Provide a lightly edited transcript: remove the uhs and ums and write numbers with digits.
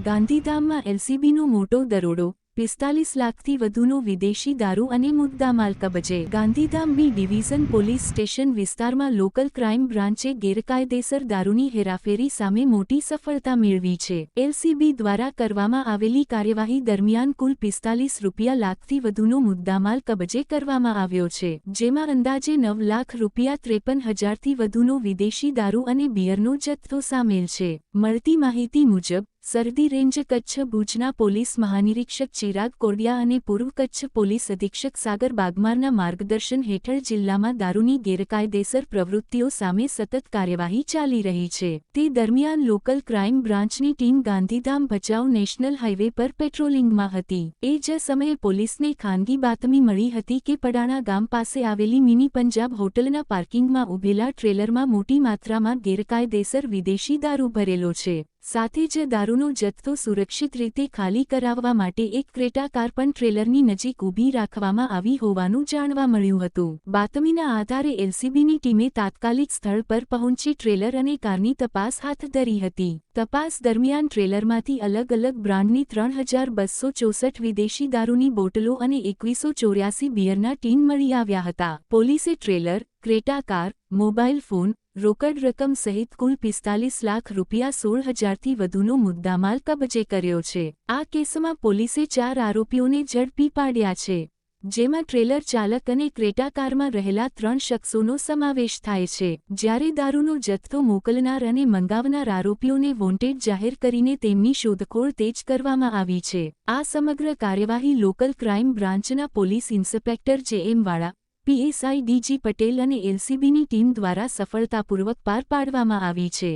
ગાંધીધામમાં એલસીબીનો મોટો દરોડો, 45 લાખથી વધુનો વિદેશી દારૂ અને મુદ્દામાલ કબજે। Gandhidham B division police station વિસ્તારમાં લોકલ ક્રાઇમ બ્રાન્ચે ગેરકાયદેસર દારૂની હેરાફેરી સામે મોટી સફળતા મેળવી છે। એલસીબી દ્વારા કરવામાં આવેલી કાર્યવાહી દરમિયાન કુલ 45 લાખથી વધુનો મુદ્દામાલ કબજે કરવામાં આવ્યો છે, જેમાં અંદાજે 9 લાખ રૂપિયા 53,000થી વધુનો વિદેશી દારૂ અને બિયરનો જથ્થો સામેલ છે। મળતી માહિતી મુજબ સરહદી રેન્જ કચ્છ ભુજના પોલીસ મહાનિરીક્ષક ચિરાગ કોડિયા અને પૂર્વ કચ્છ પોલીસ અધિક્ષક સાગર બાગમારના માર્ગદર્શન હેઠળ જિલ્લામાં દારૂની ગેરકાયદેસર પ્રવૃત્તિઓ સામે સતત કાર્યવાહી ચાલી રહી છે। તે દરમિયાન લોકલ ક્રાઇમ બ્રાન્ચની team Gandhidham Bhachau national highway પર પેટ્રોલિંગમાં હતી। એ જ સમયે પોલીસને ખાનગી બાતમી મળી હતી કે પડાણા ગામ પાસે આવેલી મિની પંજાબ હોટલના પાર્કિંગમાં ઉભેલા ટ્રેલરમાં મોટી માત્રામાં ગેરકાયદેસર વિદેશી દારૂ ભરેલો છે। સાથે જ દારૂનો જથ્થો સુરક્ષિત રીતે ખાલી કરાવવા માટે એક ક્રેટા કાર પણ ટ્રેલરની નજીક ઊભી રાખવામાં આવી હોવાનું જાણવા મળ્યું હતું। બાતમીના આધારે એલસીબીની ટીમે તાત્કાલિક સ્થળ પર પહોંચી ટ્રેલર અને કારની તપાસ હાથ ધરી હતી। તપાસ દરમિયાન ટ્રેલરમાંથી અલગ અલગ બ્રાન્ડની 3,264 વિદેશી દારૂની બોટલો અને 2184 બિયરના ટીન મળી આવ્યા હતા। પોલીસે trailer, Creta car, mobile phone, રોકડ રકમ સહિત કુલ 45 લાખ રૂપિયા 16,000થી વધુનો મુદ્દામાલ કબજે કર્યો છે। આ કેસમાં પોલીસે 4 આરોપીઓને ઝડપી પાડ્યા છે, જેમાં ટ્રેલર ચાલક અને ક્રેટા કારમાં રહેલા 3 શખ્સોનો સમાવેશ થાય છે, જ્યારે દારૂનો જથ્થો મોકલનાર અને મંગાવનાર આરોપીઓને વોન્ટેડ જાહેર કરીને તેમની શોધખોળ તેજ કરવામાં આવી છે। આ સમગ્ર કાર્યવાહી લોકલ ક્રાઇમ બ્રાન્ચના પોલીસ ઇન્સ્પેક્ટર જે.એમ. વાળા, પીએસઆઈ ડીજી પટેલ અને એલસીબીની ટીમ દ્વારા સફળતાપૂર્વક પાર પાડવામાં આવી છે।